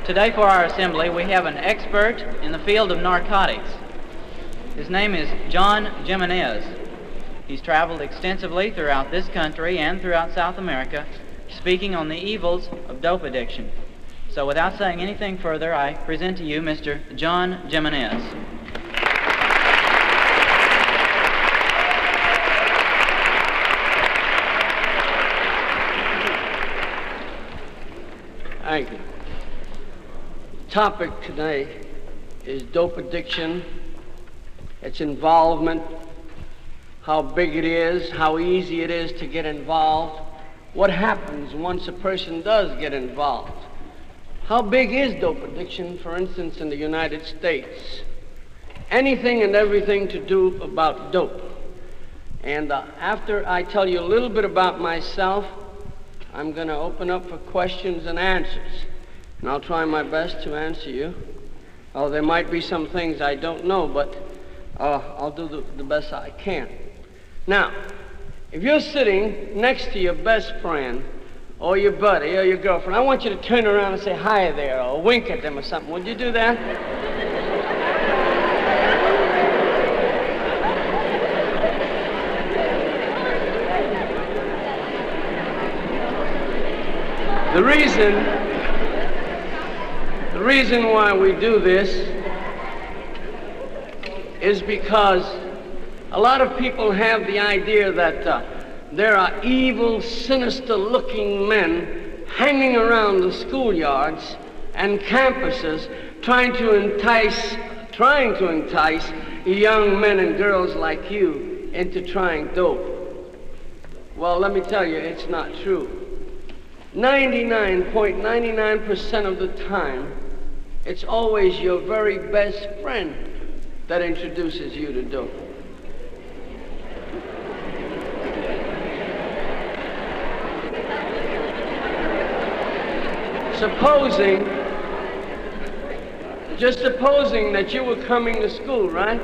Today for our assembly, we have an expert in the field of narcotics. His name is John Gimenez. He's traveled extensively throughout this country and throughout South America, speaking on the evils of dope addiction. So without saying anything further, I present to you Mr. John Gimenez. Thank you. The topic today is dope addiction, its involvement, how big it is, how easy it is to get involved, what happens once a person does get involved. How big is dope addiction, for instance, in the United States? Anything and everything to do about dope. And after I tell you a little bit about myself, I'm going to open up for questions and answers. And I'll try my best to answer you. Oh, there might be some things I don't know, but I'll do the best I can. Now, if you're sitting next to your best friend, or your buddy, or your girlfriend, I want you to turn around and say hi there, or wink at them or something. Would you do that? The reason why we do this is because a lot of people have the idea that there are evil, sinister-looking men hanging around the schoolyards and campuses trying to entice young men and girls like you into trying dope. Well, let me tell you, it's not true. 99.99% of the time, it's always your very best friend that introduces you to dope. Just supposing that you were coming to school, right?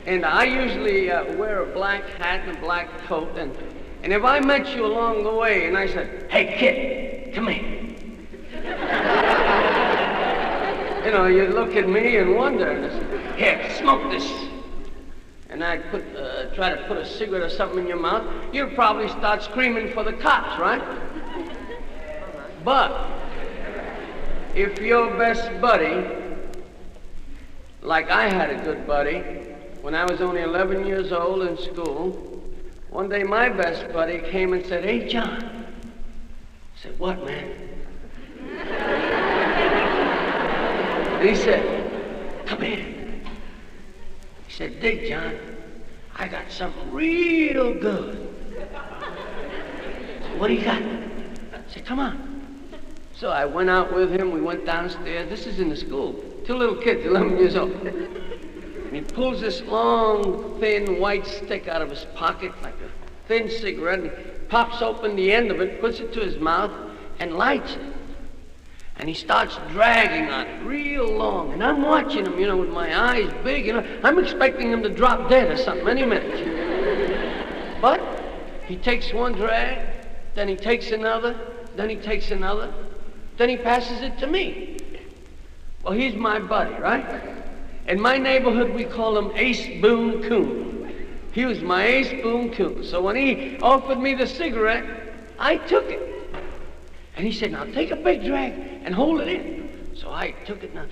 And I usually wear a black hat and a black coat, and if I met you along the way and I said, "Hey kid, come here." You know, you'd look at me and wonder, and say, "Here, smoke this." And I'd try to put a cigarette or something in your mouth, you'd probably start screaming for the cops, right? But if your best buddy, like I had a good buddy, when I was only 11 years old in school, one day my best buddy came and said, "Hey, John." I said, "What, man?" And he said, "Come here." He said, "Dig, John, I got something real good." I said, "What do you got?" I said, "Come on." So I went out with him, we went downstairs. This is in the school. Two little kids, 11 years old. And he pulls this long, thin, white stick out of his pocket, like a thin cigarette, and he pops open the end of it, puts it to his mouth, and lights it. And he starts dragging on it real long. And I'm watching him, you know, with my eyes big, you know. I'm expecting him to drop dead or something any minute. But he takes one drag, then he takes another, then he takes another, then he passes it to me. Well, he's my buddy, right? In my neighborhood, we call him Ace Boone Coon. He was my Ace Boone Coon. So when he offered me the cigarette, I took it. And he said, "Now take a big drag and hold it in." So I took it. Now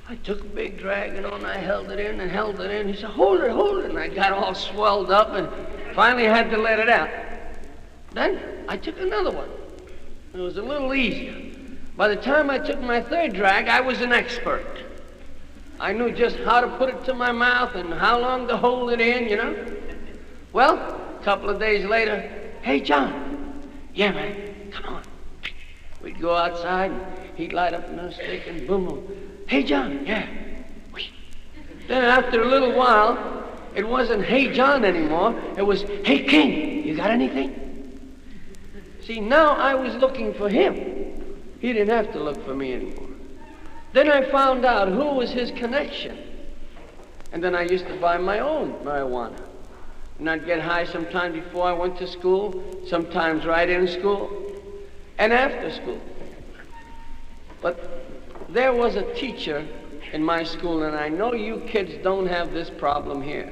I took a big drag, and I held it in and held it in. He said, hold it. And I got all swelled up and finally had to let it out. Then I took another one. It was a little easier. By the time I took my third drag, I was an expert. I knew just how to put it to my mouth and how long to hold it in, you know. Well, a couple of days later, "Hey, John." "Yeah, man, come on." We'd go outside, and he'd light up another stick, and boom, boom. "Hey, John." "Yeah." Then after a little while, it wasn't "Hey, John" anymore. It was, "Hey, King, you got anything?" See, now I was looking for him. He didn't have to look for me anymore. Then I found out who was his connection. And then I used to buy my own marijuana. And I'd get high sometime before I went to school, sometimes right in school, and after school. But there was a teacher in my school, and I know you kids don't have this problem here.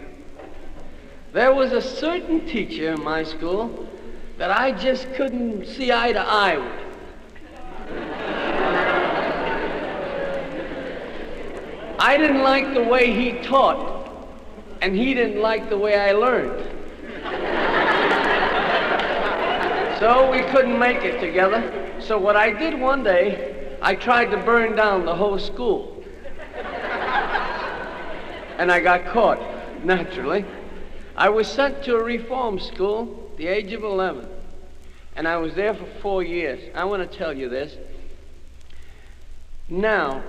There was a certain teacher in my school that I just couldn't see eye to eye with. I didn't like the way he taught, and he didn't like the way I learned. So we couldn't make it together. So what I did one day, I tried to burn down the whole school. And I got caught, naturally. I was sent to a reform school at the age of 11. And I was there for 4 years. I want to tell you this. Now,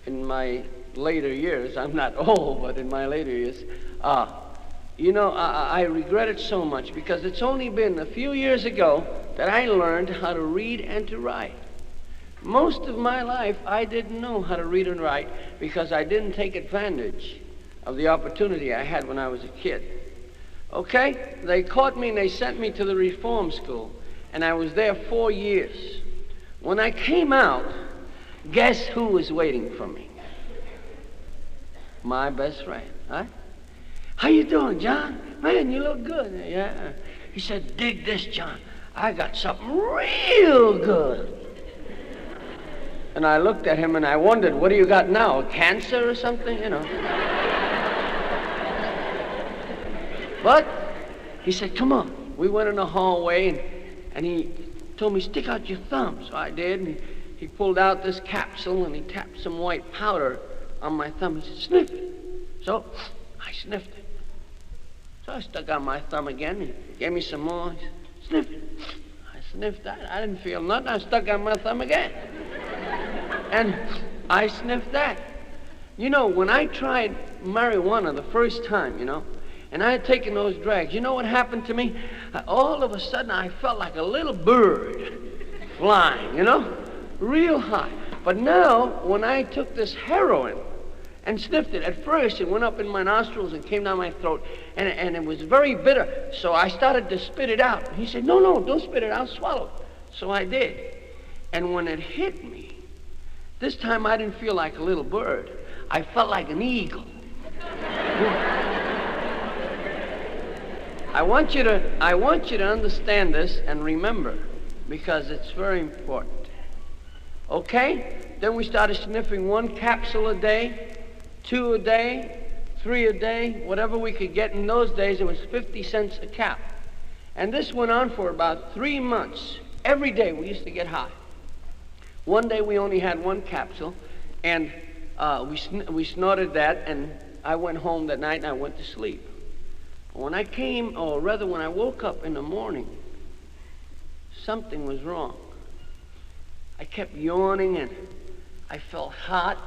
in my later years, I'm not old, but in my later years, I regret it so much because it's only been a few years ago that I learned how to read and to write. Most of my life, I didn't know how to read and write because I didn't take advantage of the opportunity I had when I was a kid. Okay? They caught me and they sent me to the reform school, and I was there 4 years. When I came out, guess who was waiting for me? My best friend, huh? How you doing, John? Man, you look good. Yeah. He said, dig this, John. I got something real good. And I looked at him and I wondered, what do you got now, a cancer or something, you know? But he said, come on. We went in the hallway and he told me, stick out your thumb. So I did, and he pulled out this capsule and he tapped some white powder on my thumb. He said, sniff it. So I sniffed it. So I stuck out my thumb again. He gave me some more. He said, sniff it. I sniffed that. I didn't feel nothing. I stuck out my thumb again. And I sniffed that. You know, when I tried marijuana the first time, you know, and I had taken those drags, you know what happened to me? All of a sudden, I felt like a little bird flying, you know, real high. But now, when I took this heroin and sniffed it, at first it went up in my nostrils and came down my throat, and it was very bitter. So I started to spit it out. He said, no, don't spit it out, swallow it. So I did. And when it hit me, this time I didn't feel like a little bird. I felt like an eagle. I want you to understand this and remember, because it's very important. Okay? Then we started sniffing 1 capsule a day, 2 a day, 3 a day, whatever we could get. In those days, it was 50 cents a cap. And this went on for about 3 months. Every day we used to get high. One day we only had 1 capsule, and we snorted that, and I went home that night and I went to sleep. When I came, or rather when I woke up in the morning, something was wrong. I kept yawning and I felt hot.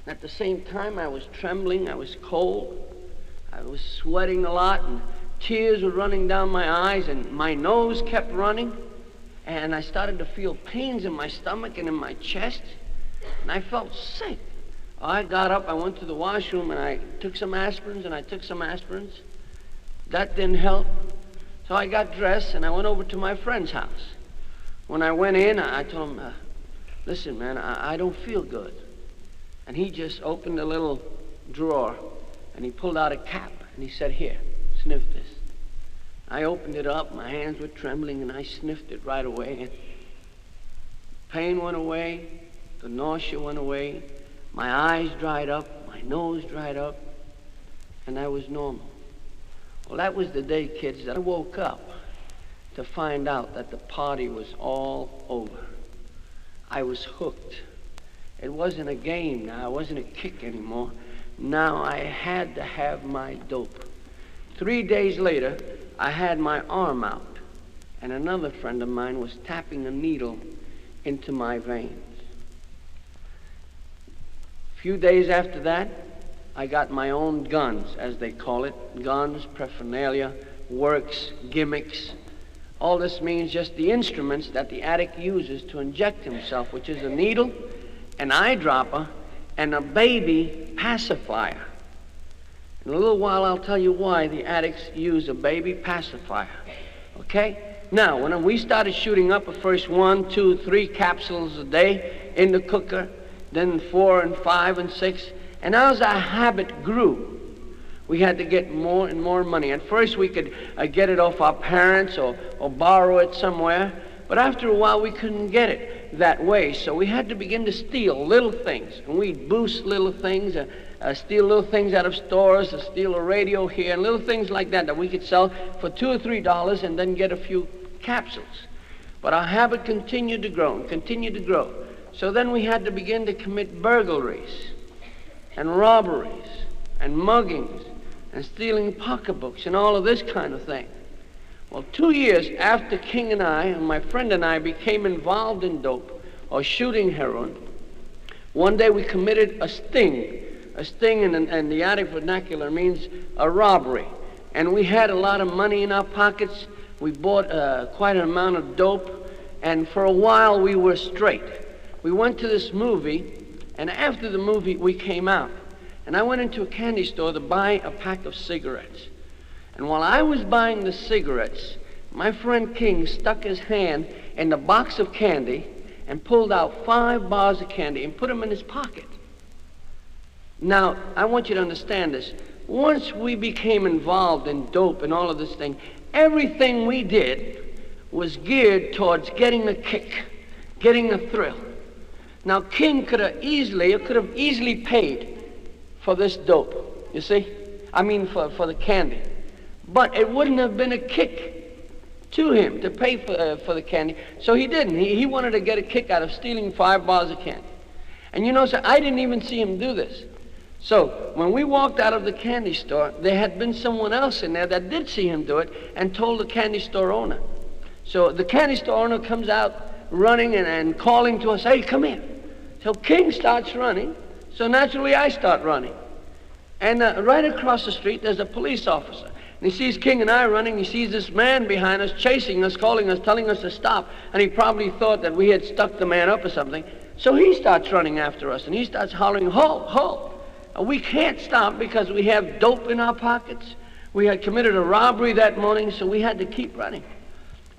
And at the same time, I was trembling, I was cold, I was sweating a lot, and tears were running down my eyes, and my nose kept running. And I started to feel pains in my stomach and in my chest, and I felt sick. I got up, I went to the washroom, and I took some aspirins, That didn't help. So I got dressed, and I went over to my friend's house. When I went in, I told him, listen, man, I don't feel good. And he just opened a little drawer, and he pulled out a cap, and he said, here, sniff this. I opened it up, my hands were trembling, and I sniffed it right away. And pain went away, the nausea went away, my eyes dried up, my nose dried up, and I was normal. Well, that was the day, kids, that I woke up to find out that the party was all over. I was hooked. It wasn't a game now, it wasn't a kick anymore. Now I had to have my dope. 3 days later, I had my arm out, and another friend of mine was tapping a needle into my veins. A few days after that, I got my own guns, as they call it. Guns, paraphernalia, works, gimmicks. All this means just the instruments that the addict uses to inject himself, which is a needle, an eyedropper, and a baby pacifier. In a little while, I'll tell you why the addicts use a baby pacifier. Okay? Now, when we started shooting up the first 1, 2, 3 capsules a day in the cooker, then 4 and 5 and 6. And as our habit grew, we had to get more and more money. At first we could get it off our parents or borrow it somewhere. But after a while we couldn't get it that way. So we had to begin to steal little things. And we'd boost little things, steal little things out of stores, steal a radio here, and little things like that we could sell for $2 or $3 and then get a few capsules. But our habit continued to grow and continued to grow. So then we had to begin to commit burglaries and robberies and muggings and stealing pocketbooks and all of this kind of thing. Well, 2 years after King and I, and my friend and I, became involved in dope or shooting heroin, one day we committed a sting. A sting in the addict vernacular means a robbery. And we had a lot of money in our pockets. We bought quite an amount of dope, and for a while we were straight. We went to this movie, and after the movie we came out. And I went into a candy store to buy a pack of cigarettes. And while I was buying the cigarettes, my friend King stuck his hand in the box of candy and pulled out 5 bars of candy and put them in his pocket. Now, I want you to understand this. Once we became involved in dope and all of this thing, everything we did was geared towards getting a kick, getting a thrill. Now, King could have easily paid for this dope, you see? I mean, for the candy. But it wouldn't have been a kick to him to pay for the candy, so he didn't. He wanted to get a kick out of stealing 5 bars of candy. And you know, so I didn't even see him do this. So when we walked out of the candy store, there had been someone else in there that did see him do it and told the candy store owner. So the candy store owner comes out running and calling to us, "Hey, come here." So King starts running, so naturally I start running. And right across the street, there's a police officer. And he sees King and I running. He sees this man behind us, chasing us, calling us, telling us to stop. And he probably thought that we had stuck the man up or something. So he starts running after us, and he starts hollering, "Halt, halt." We can't stop because we have dope in our pockets. We had committed a robbery that morning, so we had to keep running.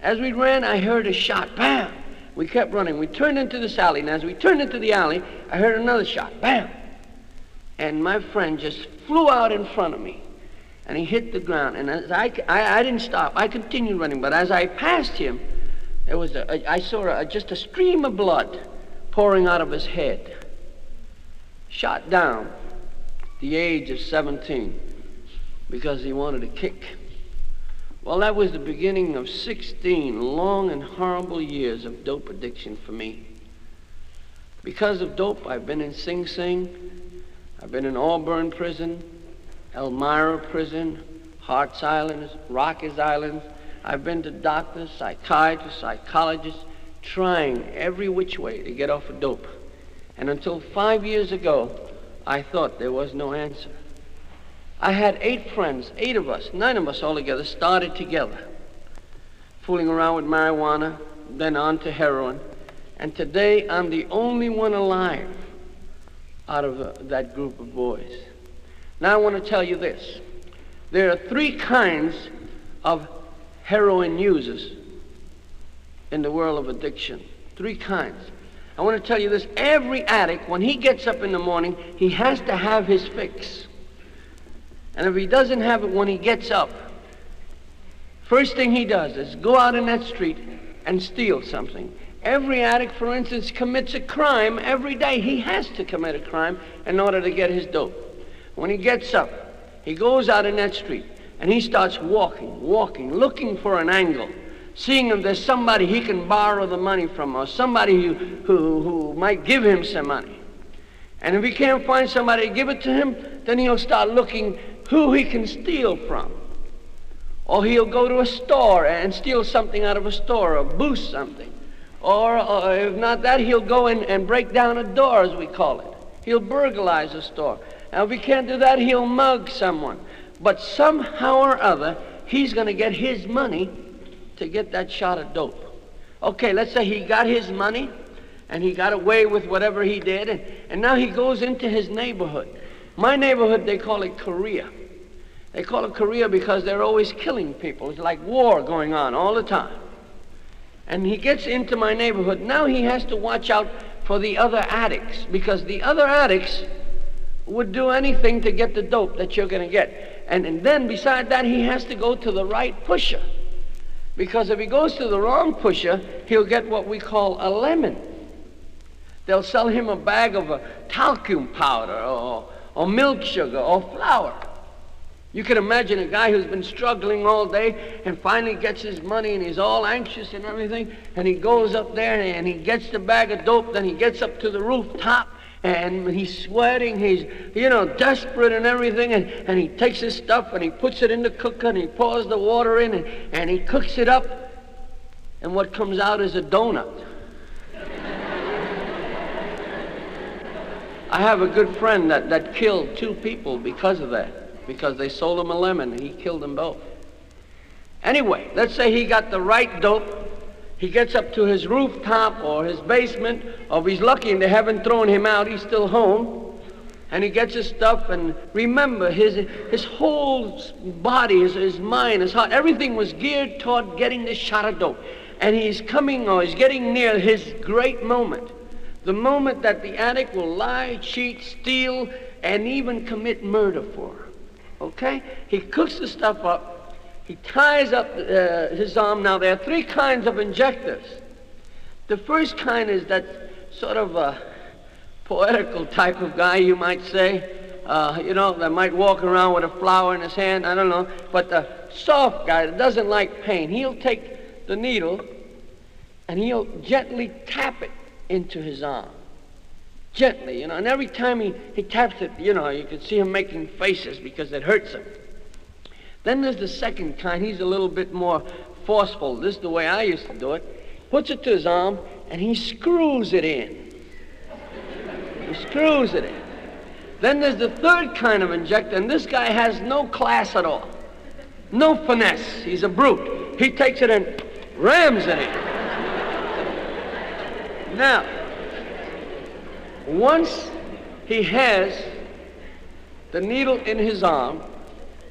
As we ran, I heard a shot, bam. We kept running. We turned into this alley, and as we turned into the alley, I heard another shot, bam. And my friend just flew out in front of me, and he hit the ground. And as I didn't stop. I continued running, but as I passed him, I saw just a stream of blood pouring out of his head. Shot down at the age of 17 because he wanted a kick. Well, that was the beginning of 16 long and horrible years of dope addiction for me. Because of dope, I've been in Sing Sing, I've been in Auburn prison, Elmira prison, Hart's Island, Rikers Island. I've been to doctors, psychiatrists, psychologists, trying every which way to get off of dope. And until 5 years ago, I thought there was no answer. I had 8 friends, 8 of us, 9 of us altogether, started together, fooling around with marijuana, then on to heroin. And today, I'm the only one alive out of that group of boys. Now I want to tell you this. There are 3 kinds of heroin users in the world of addiction. 3 kinds. I want to tell you this. Every addict, when he gets up in the morning, he has to have his fix. And if he doesn't have it when he gets up, first thing he does is go out in that street and steal something. Every addict, for instance, commits a crime every day. He has to commit a crime in order to get his dope. When he gets up, he goes out in that street and he starts walking, looking for an angle, seeing if there's somebody he can borrow the money from or somebody who might give him some money. And if he can't find somebody to give it to him, then he'll start looking who he can steal from. Or he'll go to a store and steal something out of a store or boost something. Or if not that, he'll go in and break down a door, as we call it. He'll burglarize a store. Now, if he can't do that, he'll mug someone. But somehow or other, he's going to get his money to get that shot of dope. Okay, let's say he got his money and he got away with whatever he did, and now he goes into his neighborhood. My neighborhood, they call it Korea. They call it Korea because they're always killing people. It's like war going on all the time. And he gets into my neighborhood. Now he has to watch out for the other addicts, because the other addicts would do anything to get the dope that you're going to get. And then beside that, he has to go to the right pusher, because if he goes to the wrong pusher, he'll get what we call a lemon. They'll sell him a bag of talcum powder or milk sugar or flour. You can imagine a guy who's been struggling all day and finally gets his money and he's all anxious and everything, and he goes up there and he gets the bag of dope, then he gets up to the rooftop and he's sweating, he's, desperate and everything, and he takes his stuff and he puts it in the cooker and he pours the water in and he cooks it up, and what comes out is a donut. I have a good friend that killed 2 people because of that, because they sold him a lemon and he killed them both. Anyway, let's say he got the right dope. He gets up to his rooftop or his basement, or if he's lucky and they haven't thrown him out, he's still home, and he gets his stuff. And remember, his whole body, his mind, his heart, everything was geared toward getting this shot of dope. And he's getting near his great moment. The moment that the addict will lie, cheat, steal, and even commit murder for. Okay? He cooks the stuff up. He ties up his arm. Now, there are 3 kinds of injectors. The first kind is that sort of a poetical type of guy, you might say, that might walk around with a flower in his hand, I don't know. But the soft guy that doesn't like pain, he'll take the needle and he'll gently tap it into his arm. Gently, and every time he taps it, you can see him making faces because it hurts him. Then there's the second kind. He's a little bit more forceful. This is the way I used to do it. Puts it to his arm and he screws it in. He screws it in. Then there's the third kind of injector, and this guy has no class at all. No finesse. He's a brute. He takes it and rams it in. Now, once he has the needle in his arm,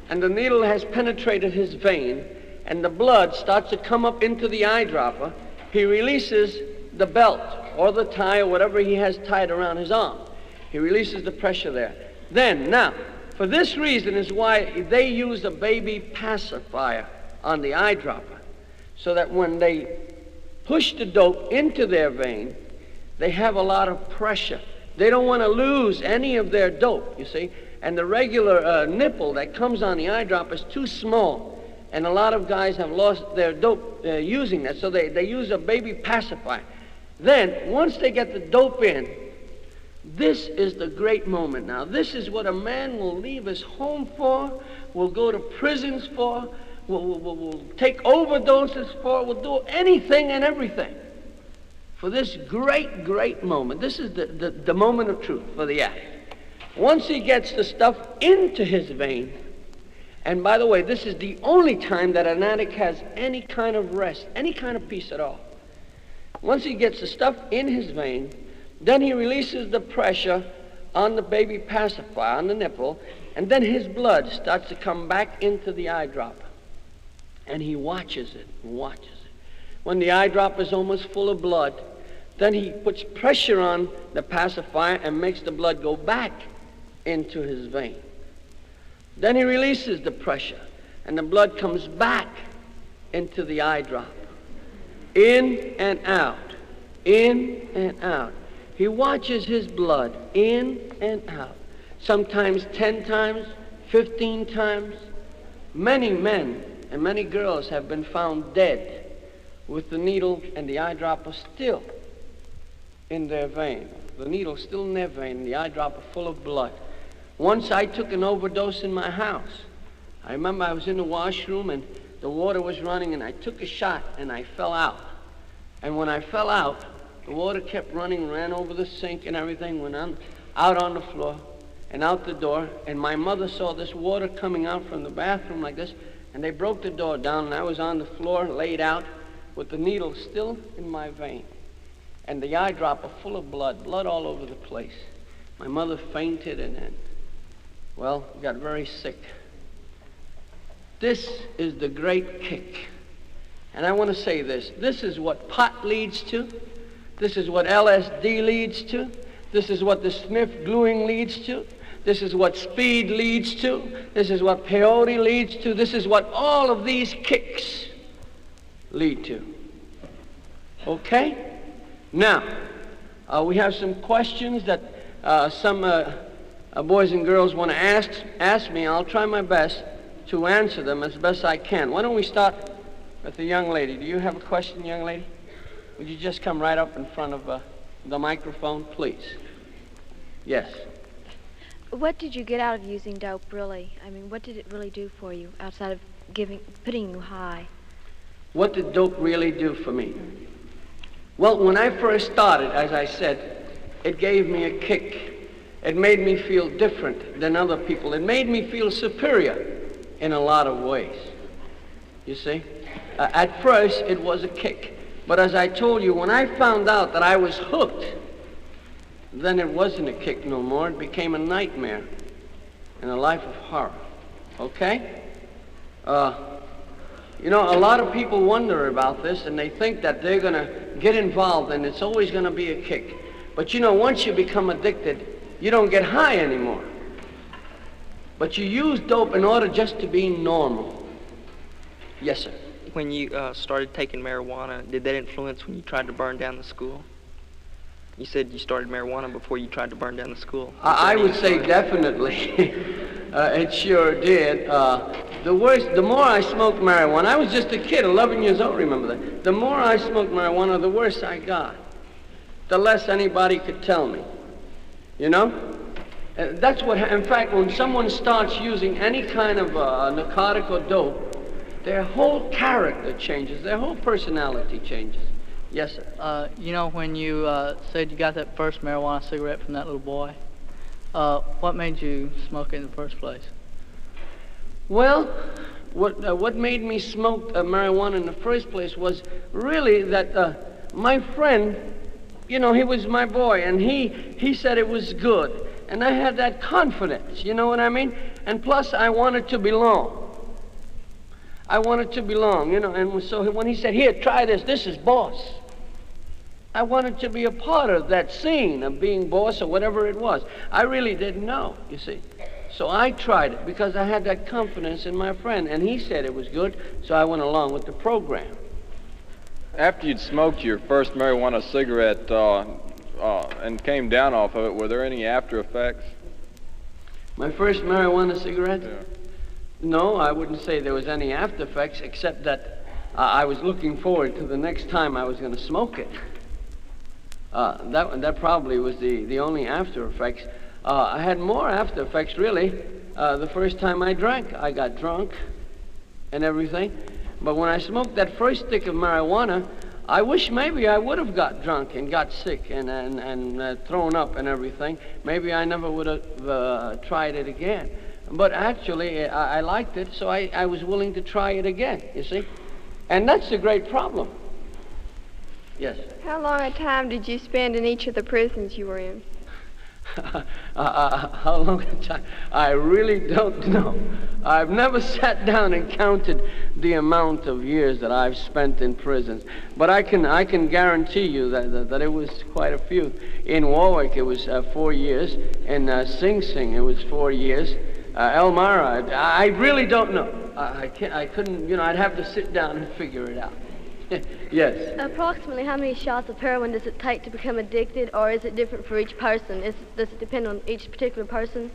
and the needle has penetrated his vein, and the blood starts to come up into the eyedropper, he releases the belt or the tie or whatever he has tied around his arm. He releases the pressure there. Then, now, for this reason is why they use a baby pacifier on the eyedropper, so that when they push the dope into their vein, they have a lot of pressure. They don't want to lose any of their dope, you see. And the regular nipple that comes on the eyedropper is too small. And a lot of guys have lost their dope using that. So they use a baby pacifier. Then, once they get the dope in, this is the great moment now. This is what a man will leave his home for, will go to prisons for, will take overdoses for, will do anything and everything for this great, great moment. This is the moment of truth for the addict. Once he gets the stuff into his vein, and by the way, this is the only time that an addict has any kind of rest, any kind of peace at all. Once he gets the stuff in his vein, then he releases the pressure on the baby pacifier, on the nipple, and then his blood starts to come back into the eyedropper. And he watches it, watches it. When the eyedropper is almost full of blood, then he puts pressure on the pacifier and makes the blood go back into his vein. Then he releases the pressure, and the blood comes back into the eyedropper. In and out, in and out. He watches his blood in and out. Sometimes 10 times, 15 times. Many men and many girls have been found dead with the needle and the eyedropper still in their vein. The needle still in their vein, the eyedropper full of blood. Once I took an overdose in my house. I remember I was in the washroom and the water was running, and I took a shot and I fell out. And when I fell out, the water kept running, ran over the sink and everything, went out on the floor and out the door. And my mother saw this water coming out from the bathroom like this, and they broke the door down, and I was on the floor laid out with the needle still in my vein and the eyedropper full of blood all over the place. My mother fainted and then, well, got very sick. This is the great kick. And I want to say this. This is what pot leads to. This is what LSD leads to. This is what the sniff gluing leads to. This is what speed leads to. This is what peyote leads to. This is what all of these kicks lead to. Okay? Now, we have some questions that some boys and girls want to ask me. I'll try my best to answer them as best I can. Why don't we start with the young lady? Do you have a question, young lady? Would you just come right up in front of the microphone, please? Yes. What did you get out of using dope, really? I mean, what did it really do for you outside of putting you high? What did dope really do for me? Well, when I first started, as I said, it gave me a kick. It made me feel different than other people. It made me feel superior in a lot of ways. You see? At first, it was a kick. But as I told you, when I found out that I was hooked, then it wasn't a kick no more. It became a nightmare and a life of horror. Okay? You know, a lot of people wonder about this, and they think that they're going to get involved and it's always going to be a kick. But you know, once you become addicted, you don't get high anymore. But you use dope in order just to be normal. Yes, sir. When you started taking marijuana, did that influence when you tried to burn down the school? You said you started marijuana before you tried to burn down the school. I would say definitely. It sure did. The more I smoked marijuana, I was just a kid, 11 years old, remember that. The more I smoked marijuana, the worse I got. The less anybody could tell me. You know? That's what, in fact, when someone starts using any kind of narcotic or dope, their whole character changes, their whole personality changes. Yes, sir. You know, when you said you got that first marijuana cigarette from that little boy, what made you smoke it in the first place? Well, what made me smoke marijuana in the first place was really that my friend, you know, he was my boy, and he said it was good. And I had that confidence, you know what I mean? And plus, I wanted to belong. I wanted to belong, you know, and so when he said, here, try this, this is boss. I wanted to be a part of that scene of being boss or whatever it was. I really didn't know, you see. So I tried it because I had that confidence in my friend, and he said it was good, so I went along with the program. After you'd smoked your first marijuana cigarette and came down off of it, were there any after effects? My first marijuana cigarette? Yeah. No, I wouldn't say there was any after effects, except that I was looking forward to the next time I was going to smoke it. That probably was the only after effects. I had more after effects, really. The first time I drank, I got drunk and everything. But when I smoked that first stick of marijuana, I wish maybe I would have got drunk and got sick and thrown up and everything. Maybe I never would have tried it again. But actually, I liked it, so I was willing to try it again, you see? And that's the great problem. Yes? How long a time did you spend in each of the prisons you were in? How long a time? I really don't know. I've never sat down and counted the amount of years that I've spent in prisons. But I can guarantee you that it was quite a few. In Warwick, it was 4 years. In Sing Sing, it was 4 years. Elmira, I really don't know. I couldn't, you know, I'd have to sit down and figure it out. Yes. Approximately how many shots of heroin does it take to become addicted, or is it different for each person? Does it depend on each particular person?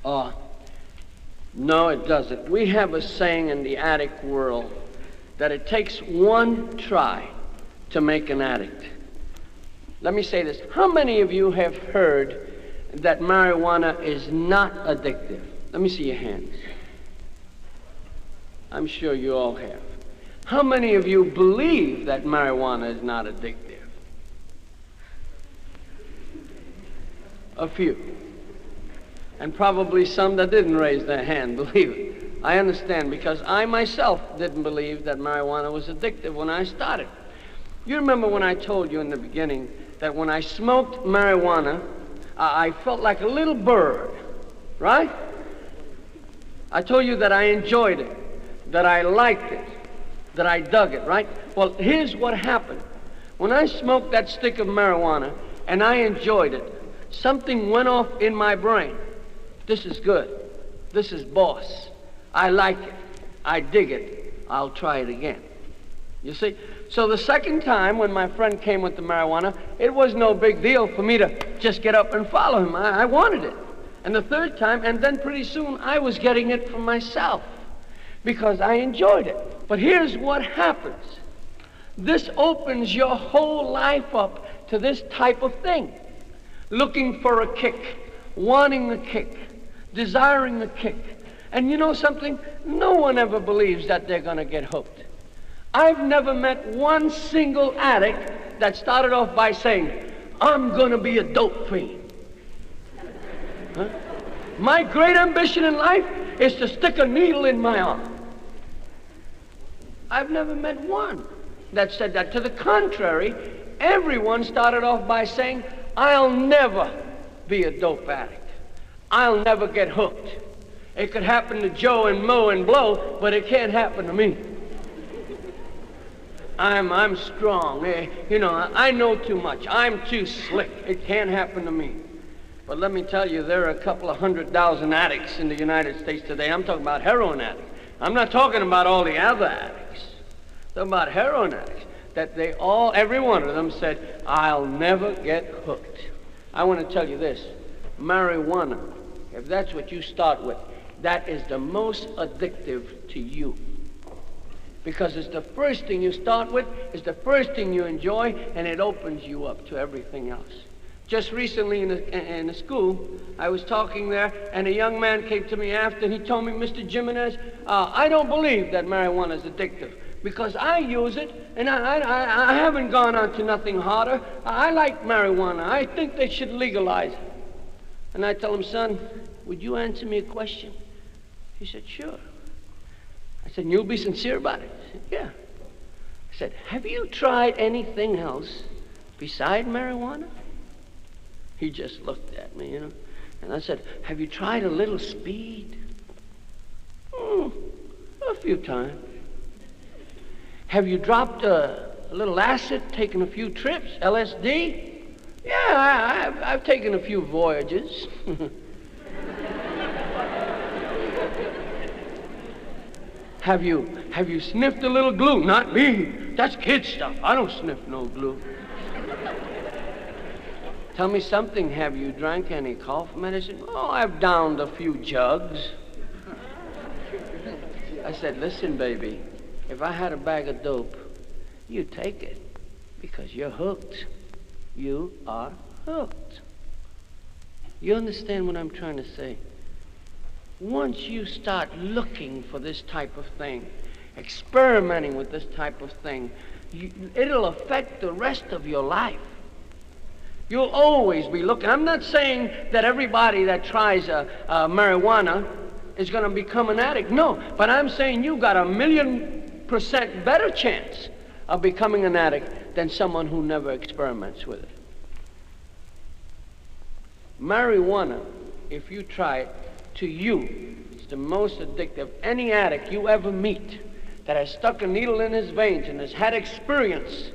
No, it doesn't. We have a saying in the addict world that it takes one try to make an addict. Let me say this. How many of you have heard that marijuana is not addictive? Let me see your hands. I'm sure you all have. How many of you believe that marijuana is not addictive? A few. And probably some that didn't raise their hand, believe it. I understand, because I myself didn't believe that marijuana was addictive when I started. You remember when I told you in the beginning that when I smoked marijuana, I felt like a little bird, right? I told you that I enjoyed it, that I liked it, that I dug it, right? Well, here's what happened. When I smoked that stick of marijuana and I enjoyed it, something went off in my brain. This is good. This is boss. I like it. I dig it. I'll try it again. You see? So the second time when my friend came with the marijuana, it was no big deal for me to just get up and follow him. I wanted it. And the third time, and then pretty soon, I was getting it for myself because I enjoyed it. But here's what happens. This opens your whole life up to this type of thing. Looking for a kick, wanting a kick, desiring a kick. And you know something? No one ever believes that they're going to get hooked. I've never met one single addict that started off by saying, I'm going to be a dope fiend. Huh? My great ambition in life is to stick a needle in my arm. I've never met one that said that. To the contrary, everyone started off by saying, I'll never be a dope addict. I'll never get hooked. It could happen to Joe and Mo and Blow, but it can't happen to me. I'm strong. You know, I know too much. I'm too slick. It can't happen to me. But let me tell you, there are a couple of 100,000 addicts in the United States today. I'm talking about heroin addicts. I'm not talking about all the other addicts. I'm talking about heroin addicts. That they all, every one of them said, I'll never get hooked. I want to tell you this. Marijuana, if that's what you start with, that is the most addictive to you. Because it's the first thing you start with, it's the first thing you enjoy, and it opens you up to everything else. Just recently in the school, I was talking there, and a young man came to me after, and he told me, Mr. Gimenez, I don't believe that marijuana is addictive, because I use it, and I haven't gone on to nothing harder. I like marijuana. I think they should legalize it. And I tell him, son, would you answer me a question? He said, sure. I said, and you'll be sincere about it? He said, yeah. I said, have you tried anything else beside marijuana? He just looked at me, you know. And I said, have you tried a little speed? A few times. Have you dropped a little acid, taken a few trips, LSD? Yeah, I've taken a few voyages. Have you sniffed a little glue? Not me. That's kid stuff. I don't sniff no glue. Tell me something. Have you drank any cough medicine? Oh, I've downed a few jugs. I said, listen, baby, if I had a bag of dope, you take it because you're hooked. You are hooked. You understand what I'm trying to say? Once you start looking for this type of thing, experimenting with this type of thing, it'll affect the rest of your life. You'll always be looking. I'm not saying that everybody that tries marijuana is going to become an addict. No, but I'm saying you've got 1,000,000% better chance of becoming an addict than someone who never experiments with it. Marijuana, if you try it, to you, it's the most addictive. Any addict you ever meet that has stuck a needle in his veins and has had experience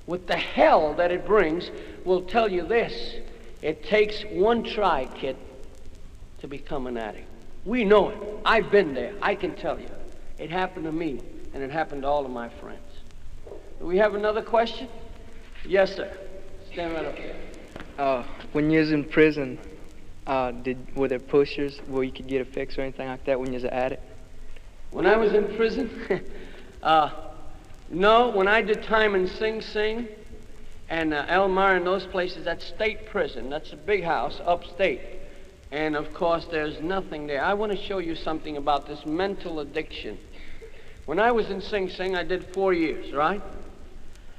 with the hell that it brings will tell you this. It takes one try, kid, to become an addict. We know it. I've been there. I can tell you. It happened to me, and it happened to all of my friends. Do we have another question? Yes, sir. Stand right up here. When you was in prison, were there pushers where you could get a fix or anything like that when you was an addict? When I was in prison? No, when I did time in Sing Sing and Elmira and those places, that's state prison. That's a big house upstate. And of course, there's nothing there. I want to show you something about this mental addiction. When I was in Sing Sing, I did 4 years, right?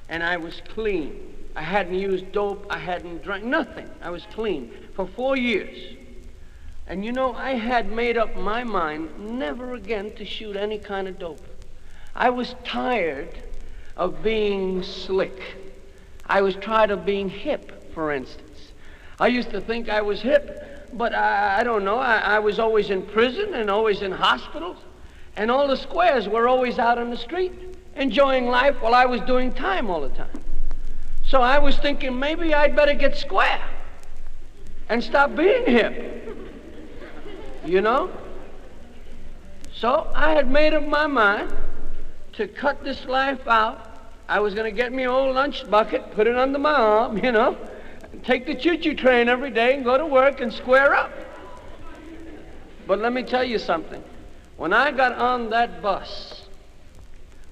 And I was clean. I hadn't used dope. I hadn't drank nothing. I was clean for 4 years. And you know, I had made up my mind never again to shoot any kind of dope. I was tired of being slick. I was tired of being hip, for instance. I used to think I was hip, but I don't know. I was always in prison and always in hospitals. And all the squares were always out on the street, enjoying life while I was doing time all the time. So I was thinking maybe I'd better get square and stop being hip, you know? So I had made up my mind to cut this life out. I was going to get me an old lunch bucket, put it under my arm, you know, take the choo-choo train every day and go to work and square up. But let me tell you something. When I got on that bus,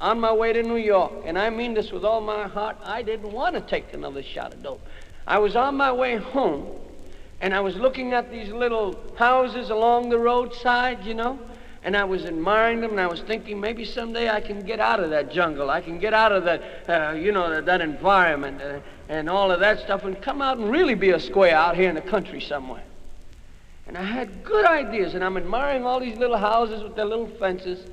on my way to New York, and I mean this with all my heart, I didn't want to take another shot of dope. I was on my way home, and I was looking at these little houses along the roadside, you know, and I was admiring them, and I was thinking maybe someday I can get out of that jungle. I can get out of that, you know, that environment and all of that stuff and come out and really be a square out here in the country somewhere. And I had good ideas, and I'm admiring all these little houses with their little fences,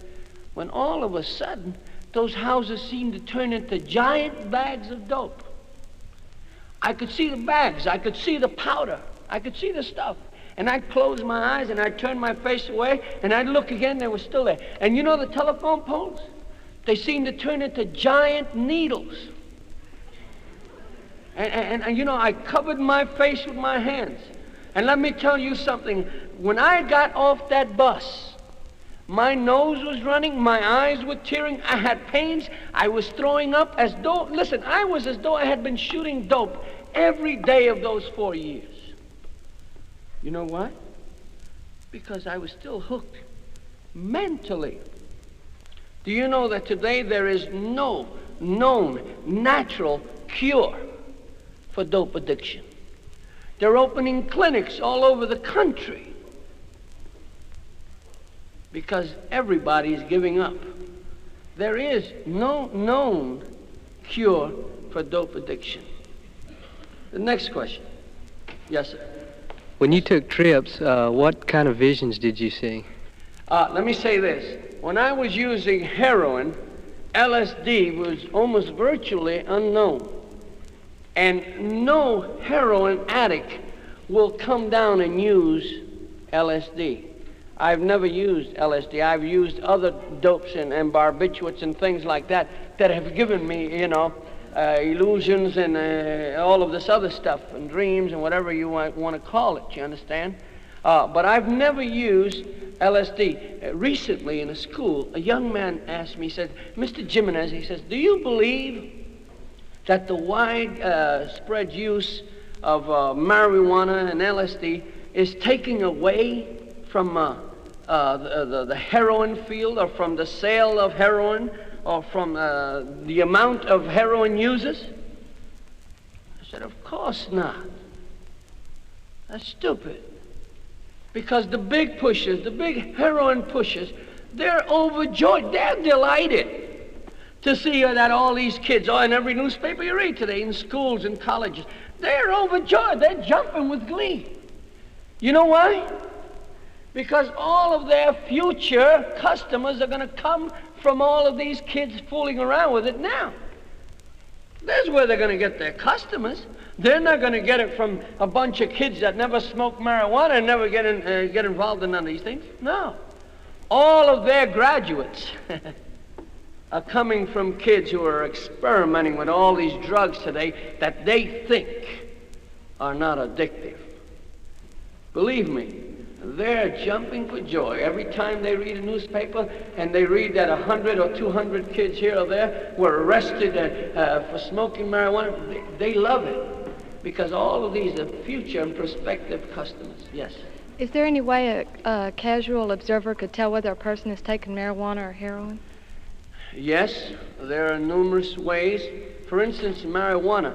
when all of a sudden, those houses seemed to turn into giant bags of dope. I could see the bags, I could see the powder, I could see the stuff. And I'd close my eyes and I'd turn my face away and I'd look again, they were still there. And you know the telephone poles? They seemed to turn into giant needles. And you know, I covered my face with my hands. And let me tell you something, when I got off that bus, my nose was running, my eyes were tearing, I had pains, I was throwing up as though, listen, I was as though I had been shooting dope every day of those 4 years. You know why? Because I was still hooked mentally. Do you know that today there is no known natural cure for dope addiction? They're opening clinics all over the country because everybody is giving up. There is no known cure for dope addiction. The next question. Yes, sir. When you took trips, what kind of visions did you see? Let me say this. When I was using heroin, LSD was almost virtually unknown. And no heroin addict will come down and use LSD. I've never used LSD. I've used other dopes and barbiturates and things like that that have given me, you know, illusions and all of this other stuff and dreams and whatever you want to call it, you understand? But I've never used LSD. Recently in a school, a young man asked me, he said, Mr. Gimenez, he says, do you believe that the widespread use of marijuana and LSD is taking away from the heroin field or from the sale of heroin or from the amount of heroin users? I said, of course not. That's stupid. Because the big pushers, the big heroin pushers, they're overjoyed, they're delighted to see that all these kids, in every newspaper you read today, in schools and colleges, they're overjoyed, they're jumping with glee. You know why? Because all of their future customers are going to come from all of these kids fooling around with it now. That's where they're going to get their customers. They're not going to get it from a bunch of kids that never smoke marijuana and never get involved in none of these things. No. All of their graduates are coming from kids who are experimenting with all these drugs today that they think are not addictive. Believe me, they're jumping for joy every time they read a newspaper and they read that 100 or 200 kids here or there were arrested for smoking marijuana. They love it because all of these are future and prospective customers. Yes? Is there any way a casual observer could tell whether a person is taking marijuana or heroin? Yes, there are numerous ways. For instance, marijuana.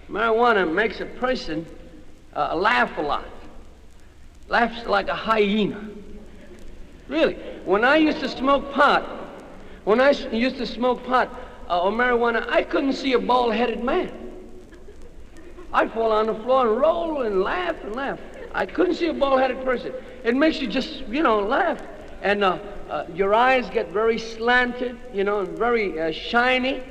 Marijuana makes a person laugh a lot. Laughs like a hyena. Really. When I used to smoke pot, or marijuana, I couldn't see a bald-headed man. I'd fall on the floor and roll and laugh and laugh. I couldn't see a bald-headed person. It makes you just, you know, laugh. And your eyes get very slanted, you know, and very shiny.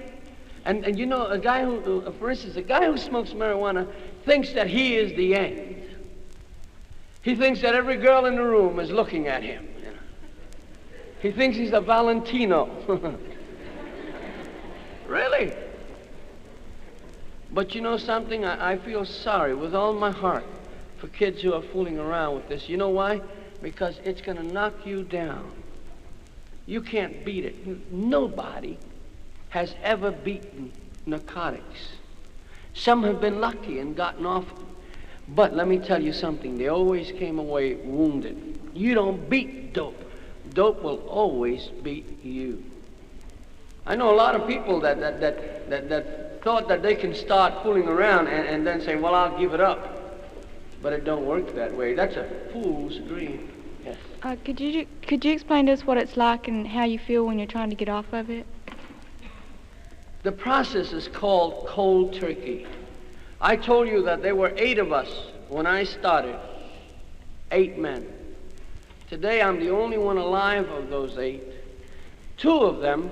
And you know, a guy who, for instance, a guy who smokes marijuana thinks that he is the end. He thinks that every girl in the room is looking at him. You know. He thinks he's a Valentino. Really? But you know something? I feel sorry with all my heart for kids who are fooling around with this. You know why? Because it's going to knock you down. You can't beat it. Nobody has ever beaten narcotics. Some have been lucky and gotten off. But let me tell you something. They always came away wounded. You don't beat dope. Dope will always beat you. I know a lot of people that thought that they can start fooling around and then say, well, I'll give it up. But it don't work that way. That's a fool's dream. Yes. Could you explain to us what it's like and how you feel when you're trying to get off of it? The process is called cold turkey. I told you that there were 8 of us when I started. 8 men. Today I'm the only one alive of those 8. 2 of them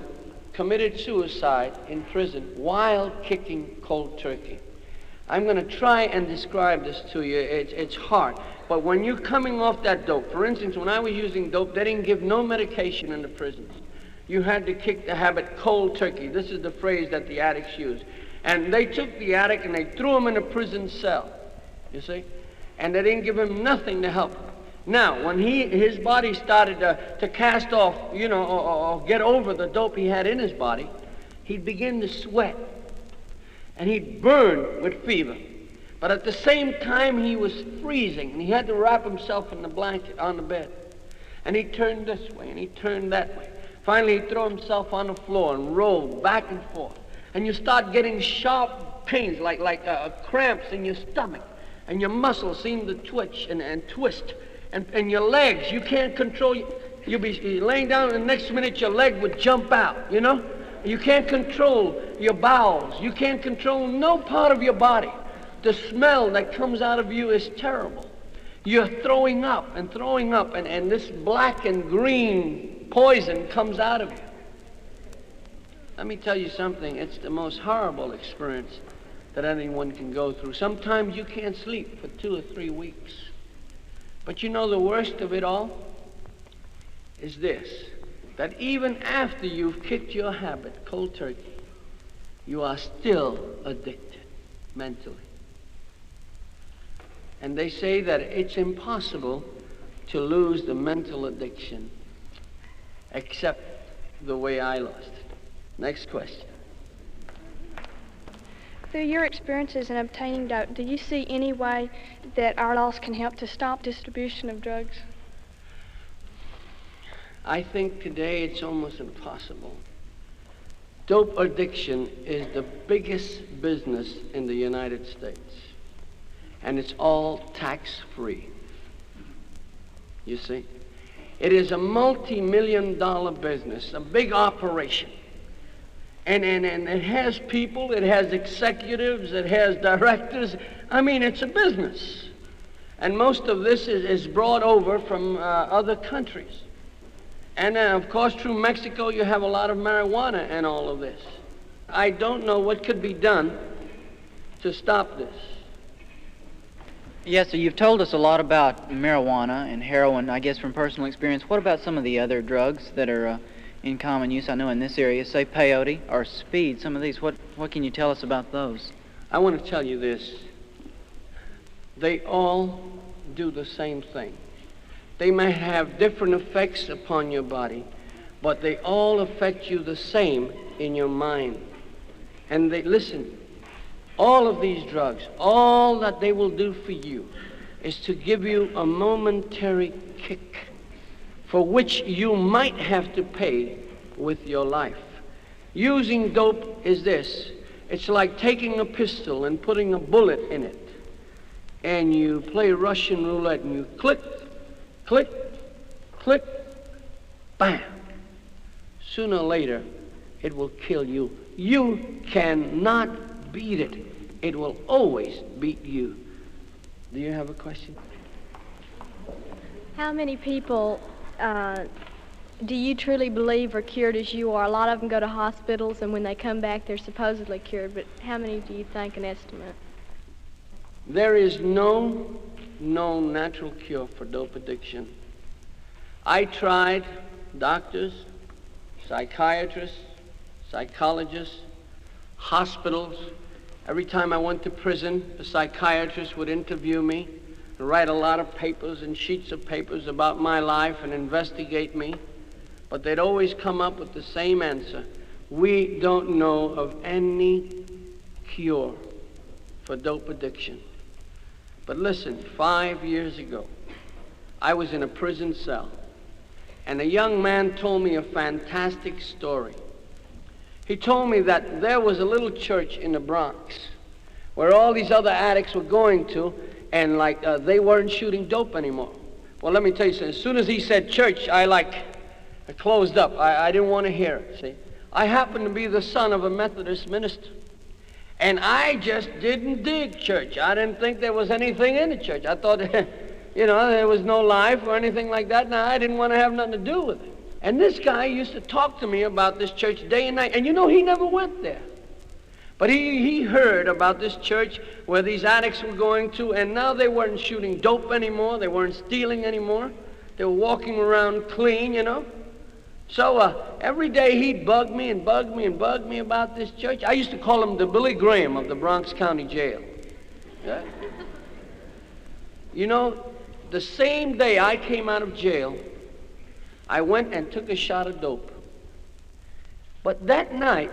committed suicide in prison while kicking cold turkey. I'm going to try and describe this to you. It's hard. But when you're coming off that dope, for instance, when I was using dope, they didn't give no medication in the prisons. You had to kick the habit cold turkey. This is the phrase that the addicts use. And they took the addict and they threw him in a prison cell, you see? And they didn't give him nothing to help him. Now, when his body started to cast off, you know, or get over the dope he had in his body, he'd begin to sweat. And he'd burn with fever. But at the same time, he was freezing, and he had to wrap himself in the blanket on the bed. And he turned this way, and he turned that way. Finally, he'd throw himself on the floor and roll back and forth. And you start getting sharp pains, like cramps in your stomach. And your muscles seem to twitch and twist. And your legs, you can't control. You'll be laying down, and the next minute your leg would jump out, you know? You can't control your bowels. You can't control no part of your body. The smell that comes out of you is terrible. You're throwing up, and this black and green poison comes out of you. Let me tell you something. It's the most horrible experience that anyone can go through. Sometimes you can't sleep for 2 or 3 weeks. But you know the worst of it all is this, that even after you've kicked your habit cold turkey, you are still addicted mentally. And they say that it's impossible to lose the mental addiction except the way I lost it. Next question. Through your experiences in obtaining dope, do you see any way that our laws can help to stop distribution of drugs? I think today it's almost impossible. Dope addiction is the biggest business in the United States, and it's all tax-free. You see? It is a multi-million-dollar business, a big operation. And it has people, it has executives, it has directors. I mean, it's a business. And most of this is brought over from other countries. And of course, through Mexico, you have a lot of marijuana and all of this. I don't know what could be done to stop this. Yes, so you've told us a lot about marijuana and heroin, I guess from personal experience. What about some of the other drugs that are in common use, I know, in this area, say peyote or speed, some of these? What can you tell us about those? I want to tell you this. They all do the same thing. They may have different effects upon your body, but they all affect you the same in your mind. And listen, all of these drugs, all that they will do for you is to give you a momentary kick for which you might have to pay with your life. Using dope is this. It's like taking a pistol and putting a bullet in it. And you play Russian roulette and you click, click, click, bam. Sooner or later, it will kill you. You cannot beat it. It will always beat you. Do you have a question? How many people do you truly believe are cured as you are? A lot of them go to hospitals, and when they come back, they're supposedly cured. But how many do you think, an estimate? There is no known natural cure for dope addiction. I tried doctors, psychiatrists, psychologists, hospitals, Every time I went to prison, a psychiatrist would interview me and write a lot of papers and sheets of papers about my life and investigate me. But they'd always come up with the same answer. We don't know of any cure for dope addiction. But listen, 5 years ago, I was in a prison cell, and a young man told me a fantastic story. He told me that there was a little church in the Bronx where all these other addicts were going to, and they weren't shooting dope anymore. Well, let me tell you something. As soon as he said church, I closed up. I didn't want to hear it, see. I happened to be the son of a Methodist minister, and I just didn't dig church. I didn't think there was anything in the church. I thought, there was no life or anything like that. Now, I didn't want to have nothing to do with it. And this guy used to talk to me about this church day and night. And he never went there. But he heard about this church where these addicts were going to, and now they weren't shooting dope anymore. They weren't stealing anymore. They were walking around clean, So every day he'd bug me and bug me and bug me about this church. I used to call him the Billy Graham of the Bronx County Jail. Yeah? The same day I came out of jail, I went and took a shot of dope. But that night,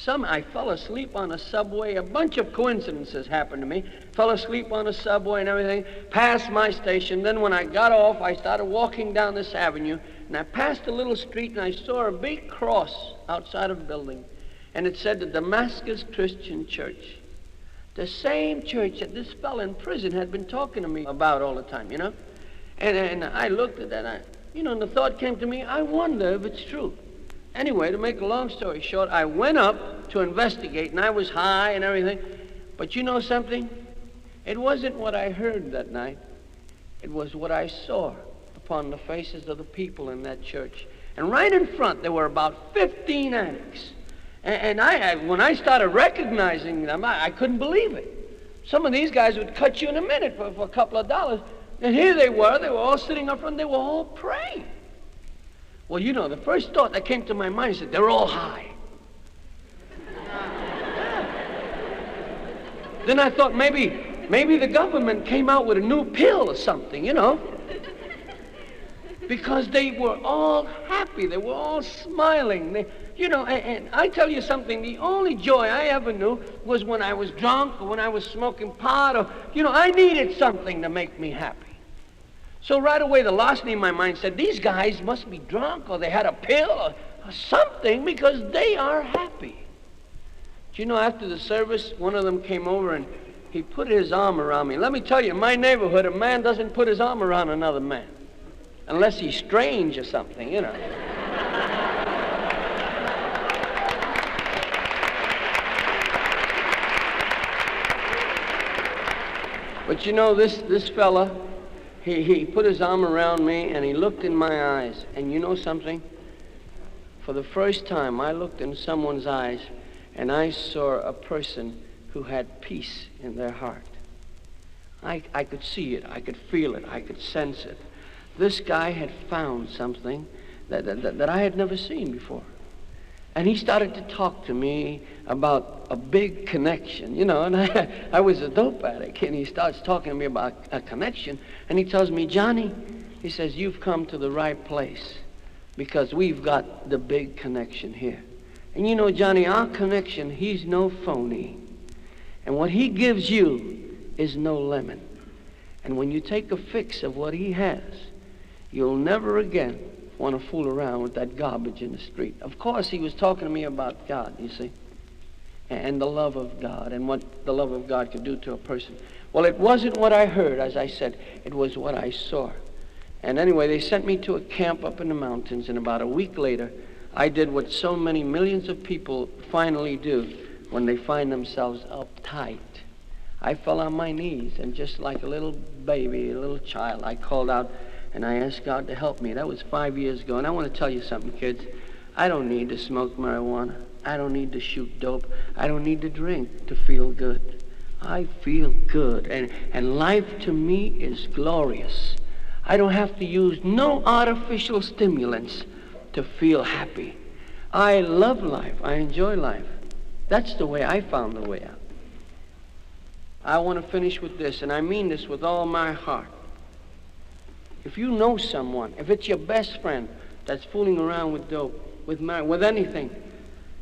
I fell asleep on a subway. A bunch of coincidences happened to me. Fell asleep on a subway and everything, passed my station. Then when I got off, I started walking down this avenue, and I passed a little street, and I saw a big cross outside of a building, and it said the Damascus Christian Church. The same church that this fellow in prison had been talking to me about all the time, And I looked at that, and the thought came to me, I wonder if it's true. Anyway, to make a long story short, I went up to investigate, and I was high and everything. But you know something? It wasn't what I heard that night. It was what I saw upon the faces of the people in that church. And right in front, there were about 15 addicts. And when I started recognizing them, I couldn't believe it. Some of these guys would cut you in a minute for a couple of dollars. And here they were all sitting up front, they were all praying. Well, the first thought that came to my mind is that they're all high. Then I thought maybe the government came out with a new pill or something, Because they were all happy, they were all smiling. And I tell you something, the only joy I ever knew was when I was drunk or when I was smoking pot or, I needed something to make me happy. So right away, the last thing in my mind said, these guys must be drunk or they had a pill or something because they are happy. Do after the service, one of them came over and he put his arm around me. Let me tell you, in my neighborhood, a man doesn't put his arm around another man unless he's strange or something, But this fella, he put his arm around me and he looked in my eyes. And you know something? For the first time, I looked in someone's eyes and I saw a person who had peace in their heart. I could see it, I could feel it, I could sense it. This guy had found something that I had never seen before. And he started to talk to me about a big connection, and I was a dope addict, and he starts talking to me about a connection, and he tells me, Johnny, he says, you've come to the right place because we've got the big connection here. And Johnny, our connection, he's no phony. And what he gives you is no lemon. And when you take a fix of what he has, you'll never again want to fool around with that garbage in the street. Of course, he was talking to me about God, you see, and the love of God and what the love of God could do to a person. Well, it wasn't what I heard, as I said. It was what I saw. And anyway, they sent me to a camp up in the mountains, and about a week later, I did what so many millions of people finally do when they find themselves uptight. I fell on my knees, and just like a little baby, a little child, I called out, and I asked God to help me. That was 5 years ago. And I want to tell you something, kids. I don't need to smoke marijuana. I don't need to shoot dope. I don't need to drink to feel good. I feel good. And life to me is glorious. I don't have to use no artificial stimulants to feel happy. I love life. I enjoy life. That's the way I found the way out. I want to finish with this, and I mean this with all my heart. If you know someone, if it's your best friend that's fooling around with dope, with anything,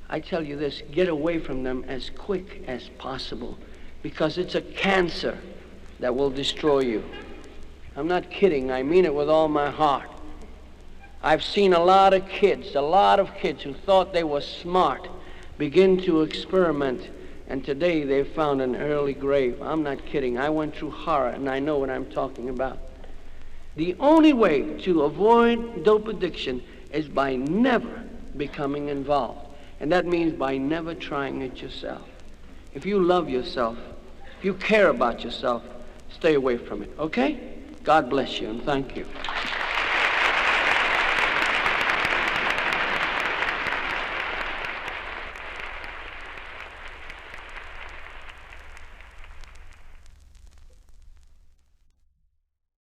I tell you this, get away from them as quick as possible, because it's a cancer that will destroy you. I'm not kidding. I mean it with all my heart. I've seen a lot of kids who thought they were smart begin to experiment, and today they've found an early grave. I'm not kidding. I went through horror, and I know what I'm talking about. The only way to avoid dope addiction is by never becoming involved. And that means by never trying it yourself. If you love yourself, if you care about yourself, stay away from it, okay? God bless you, and thank you.